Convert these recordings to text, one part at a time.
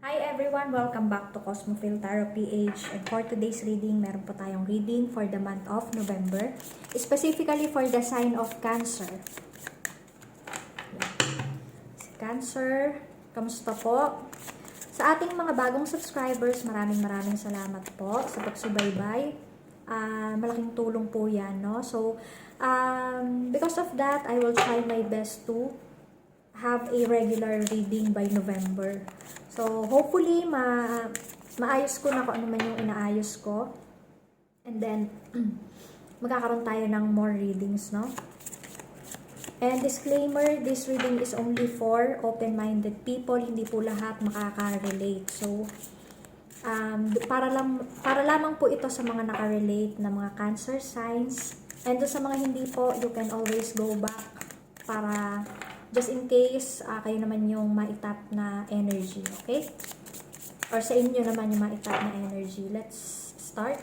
Hi everyone! Welcome back to Cosmophile Tarot PH, and for today's reading, meron po tayong reading for the month of November, specifically for the sign of Cancer. Si Cancer, kamusta po? Sa ating mga bagong subscribers, maraming salamat po sa pagsubaybay. Malaking tulong po yan, no? So, because of that, I will try my best to have a regular reading by November. So, hopefully, maayos ko na kung ano man yung inaayos ko. And then, magkakaroon tayo ng more readings, no? And disclaimer, this reading is only for open-minded people. Hindi po lahat makaka-relate. So, para lamang po ito sa mga nakarelate na mga Cancer signs. And sa mga hindi po, you can always go back para just in case kayo naman yung maitap na energy, okay? Or sa inyo naman yung maitap na energy. Let's start.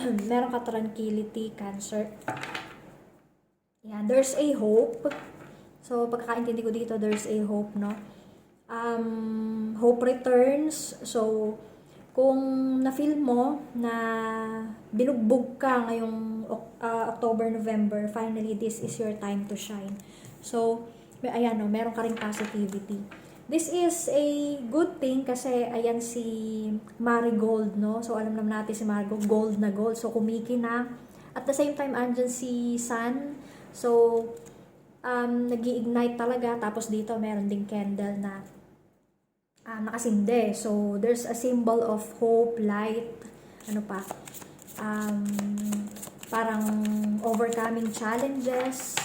Meron ka tranquility, Cancer. Yeah, there's a hope. So, pagkakaintindi ko dito, there's a hope, no? Hope returns. So, kung na-feel mo na binugbog ka ngayong October, November, finally, this is your time to shine. So, ayan no, meron ka ring positivity. This is a good thing kasi ayan si Marigold, no? So, alam naman natin si Marigold, gold na gold. So, kumikina. At the same time, andyan si Sun. So, nag-i-ignite talaga. Tapos dito, meron ding candle na nakasinde. So, there's a symbol of hope, light, ano pa, parang overcoming challenges.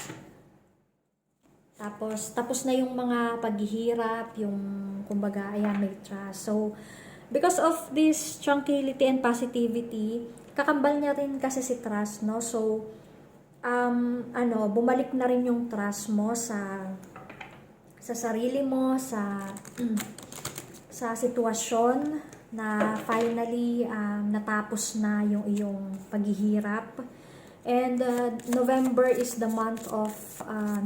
Tapos na yung mga paghihirap, yung, kumbaga, ayan, may trust. So, because of this tranquility and positivity, kakambal niya rin kasi si trust, no? So, bumalik na rin yung trust mo sa sarili mo, sa sitwasyon na finally natapos na yung iyong paghihirap. And November is the month of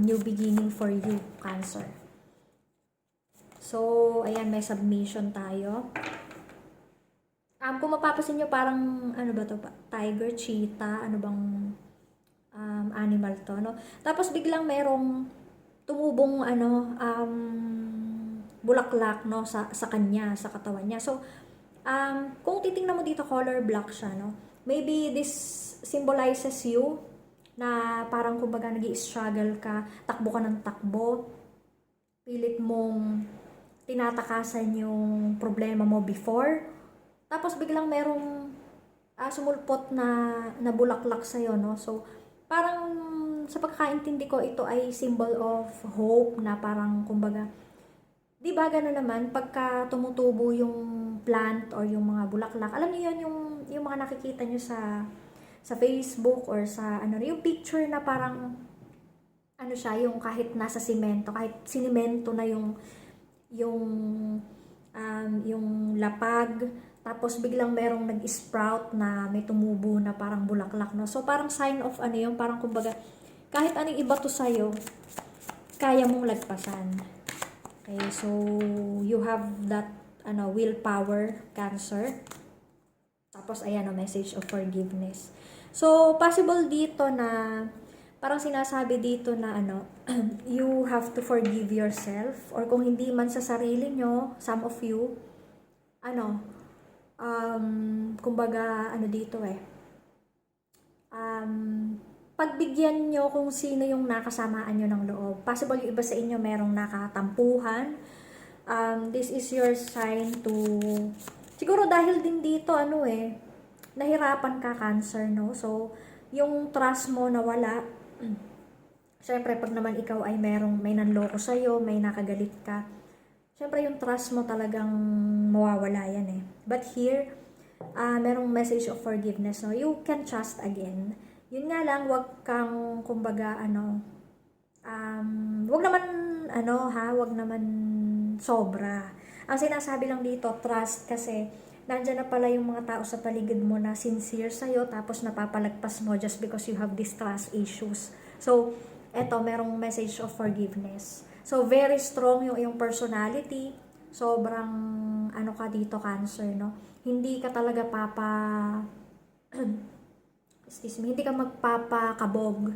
new beginning for you, Cancer. So, ayan, may submission tayo. Kung mapapasin nyo, parang, ano ba to? Tiger, cheetah, ano bang animal to, no? Tapos biglang merong tumubong, bulaklak, no? Sa kanya, sa katawan niya. So, kung titingnan mo dito, color black siya, no? Maybe this symbolizes you na parang kumbaga nag-i-struggle ka, takbo ka ng takbo, pilit mong tinatakasan yung problema mo before, tapos biglang merong sumulpot na bulaklak sa'yo, no? So, parang sa pagkakaintindi ko, ito ay symbol of hope na parang kumbaga, di ba gano'n naman, pagka tumutubo yung plant or yung mga bulaklak, alam niyo yun, yung mga nakikita nyo sa Facebook or sa yung picture na parang siya, yung kahit nasa simento, kahit sinimento na yung lapag, tapos biglang merong nag-sprout na may tumubo na parang bulaklak, no? So parang sign of yung parang kumbaga kahit anong iba to sa'yo, kaya mong lagpasan. Okay, so you have that willpower, Cancer. Tapos ayan, message of forgiveness. So, possible dito na, parang sinasabi dito na you have to forgive yourself, or kung hindi man sa sarili nyo, some of you, kumbaga, dito pagbigyan nyo kung sino yung nakasamaan nyo ng loob. Possible yung iba sa inyo merong nakatampuhan. This is your sign to, siguro dahil din dito, nahirapan ka, Cancer, no? So, yung trust mo nawala. Siyempre, pag naman ikaw ay may nanloko sa'yo, may nakagalit ka, siyempre yung trust mo talagang mawawala yan But here, merong message of forgiveness, no? You can trust again. Yun nga lang, wag kang, kumbaga, wag naman sobra. Ang sinasabi lang dito, trust, kasi nandyan na pala yung mga tao sa paligid mo na sincere sa'yo, tapos napapalagpas mo just because you have these trust issues. So, eto, merong message of forgiveness. So, very strong yung personality, sobrang ano ka dito, Cancer, no? Hindi ka talaga excuse me, hindi ka magpapakabog.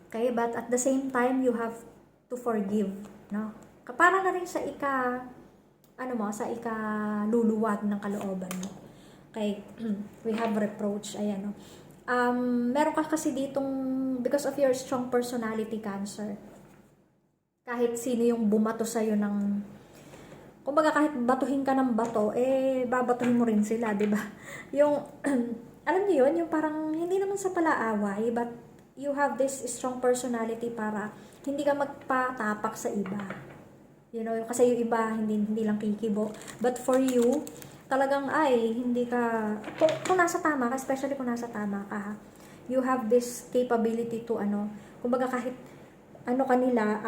Okay? But at the same time, you have to forgive, no? Para na rin sa sa ikaluluwag ng kalooban mo. Okay? We have reproach, ayan, no? Meron ka kasi ditong, because of your strong personality, Cancer, kahit sino yung bumato sa'yo ng, kumbaga kahit batuhin ka ng bato, babatuhin mo rin sila, di ba? Yung, alam niyo yun, yung parang, hindi naman sa palaaway, but you have this strong personality para hindi ka magpatapak sa iba. You know, kasi yung iba, hindi lang kikibo. But for you, talagang hindi ka, kung nasa tama ka, especially kung nasa tama ka, you have this capability to, kumbaga kahit, kanila,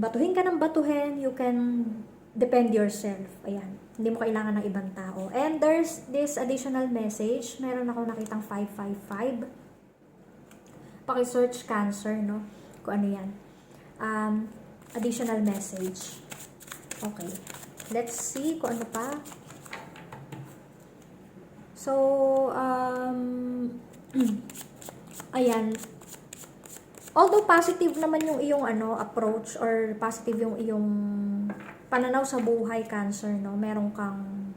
batuhin ka ng batuhin, you can defend yourself. Ayan. Hindi mo kailangan ng ibang tao. And there's this additional message. Meron ako nakitang 555. Paki-search Cancer, no? Kung ano yan. Additional message. Okay. Let's see kung ano pa. So, ayan. Although positive naman yung iyong approach or positive yung iyong pananaw sa buhay, Cancer, no? Meron kang,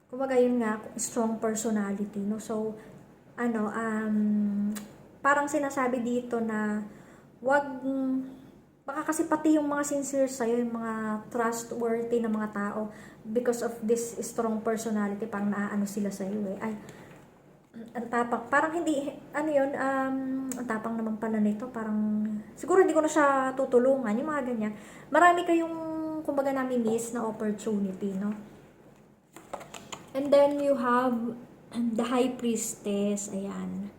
kumbaga yun nga, strong personality, no? So, parang sinasabi dito na baka kasi pati yung mga sincere sa'yo, yung mga trustworthy na mga tao, because of this strong personality, parang naaano sila sa'yo ang tapang, parang hindi, ang tapang naman pala nito, parang, siguro hindi ko na siya tutulungan, yung mga ganyan. Marami kayong, kumbaga nami-miss na opportunity, no? And then, you have the High Priestess, ayan.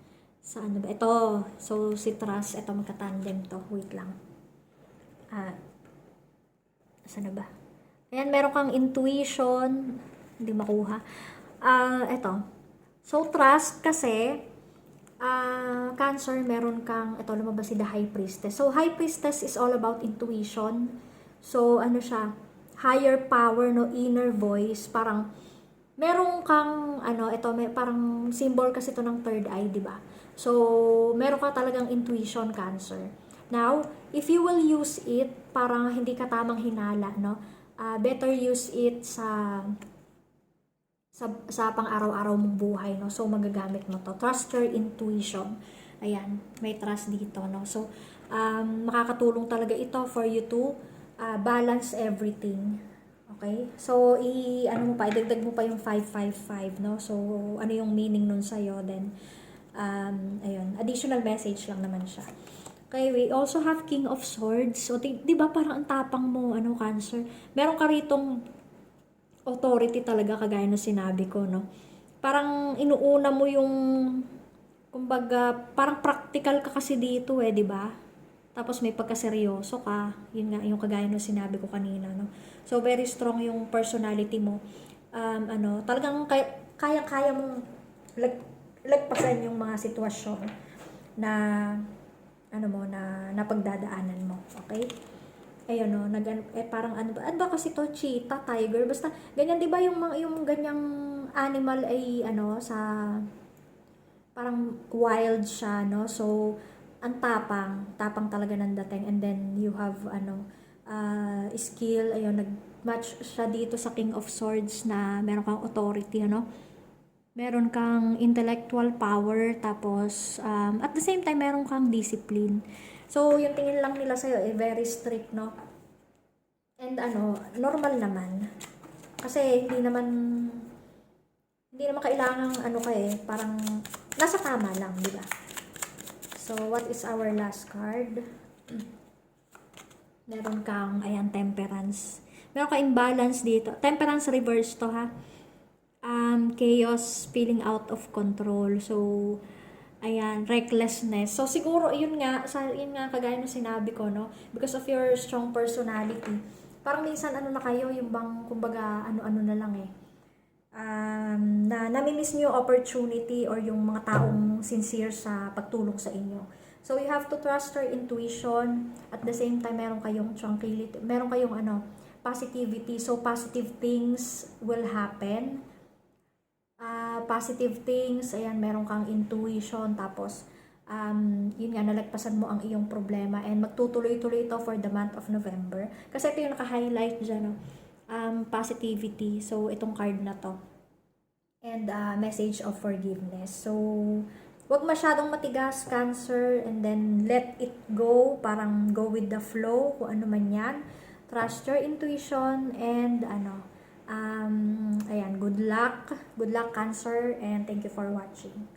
Saan ba? Ito, so, si Trust, ito magka-tandem to, wait lang. Saan ba? Ayan, meron kang intuition, hindi makuha. Ito, so, Trust kasi, Cancer, meron kang, ito, lumabas si the High Priestess. So, High Priestess is all about intuition. So, siya, higher power, no, inner voice, parang, meron kang, parang symbol kasi ito ng third eye, di ba? So, meron ka talagang intuition, Cancer. Now, if you will use it, parang hindi ka tamang hinala, no? Better use it sa pang-araw-araw mong buhay, no? So, magagamit mo to. Trust your intuition. Ayan, may trust dito, no? So, makakatulong talaga ito for you to balance everything. Okay? So, idagdag mo pa yung 555, no? So, ano yung meaning nun sa'yo? Then, ayun, additional message lang naman siya. Okay, we also have King of Swords. So, di ba parang ang tapang mo, Cancer? Meron ka ritong authority talaga, kagaya na sinabi ko, no? Parang inuuna mo yung, kumbaga, parang practical ka kasi dito di ba? Tapos may pagkaseryoso ka, yun nga, yung kagaya na sinabi ko kanina, no? So, very strong yung personality mo. Talagang kaya-kaya mong lagpasan yung mga sitwasyon na, na napagdadaanan mo, okay? Ayun, no, parang ano ba kasi to, cheetah, tiger, basta ganyan, 'di ba, yung ganyang animal ay sa parang wild siya, no? So, ang tapang talaga ng dating, and then you have skill, ayun, nag-match siya dito sa King of Swords na meron kang authority, meron kang intellectual power, tapos at the same time meron kang discipline. So, yung tingin lang nila sa'yo, very strict, no? And normal naman. Kasi, hindi naman kailangang, parang, nasa tama lang, di ba? So, what is our last card? Meron kang, ayan, Temperance. Meron kang imbalance dito. Temperance reverse to, ha? Chaos, feeling out of control. So, ayan, recklessness. So, siguro, yun nga, kagaya ng sinabi ko, no? Because of your strong personality, parang minsan, na kayo, yung bang, kumbaga, ano na lang na namimiss nyo yung opportunity or yung mga taong sincere sa pagtulong sa inyo. So, you have to trust your intuition. At the same time, meron kayong tranquility, meron kayong, positivity. So, positive things will happen. Positive things, ayan, meron kang intuition, tapos, yun nga, nalagpasan mo ang iyong problema, and magtutuloy-tuloy ito for the month of November. Kasi ito yung naka-highlight dyan, no? Positivity. So, itong card na to. And message of forgiveness. So, wag masyadong matigas, Cancer, and then let it go. Parang go with the flow, kung ano man yan. Trust your intuition, and ayan, good luck. Good luck, Cancer, and thank you for watching.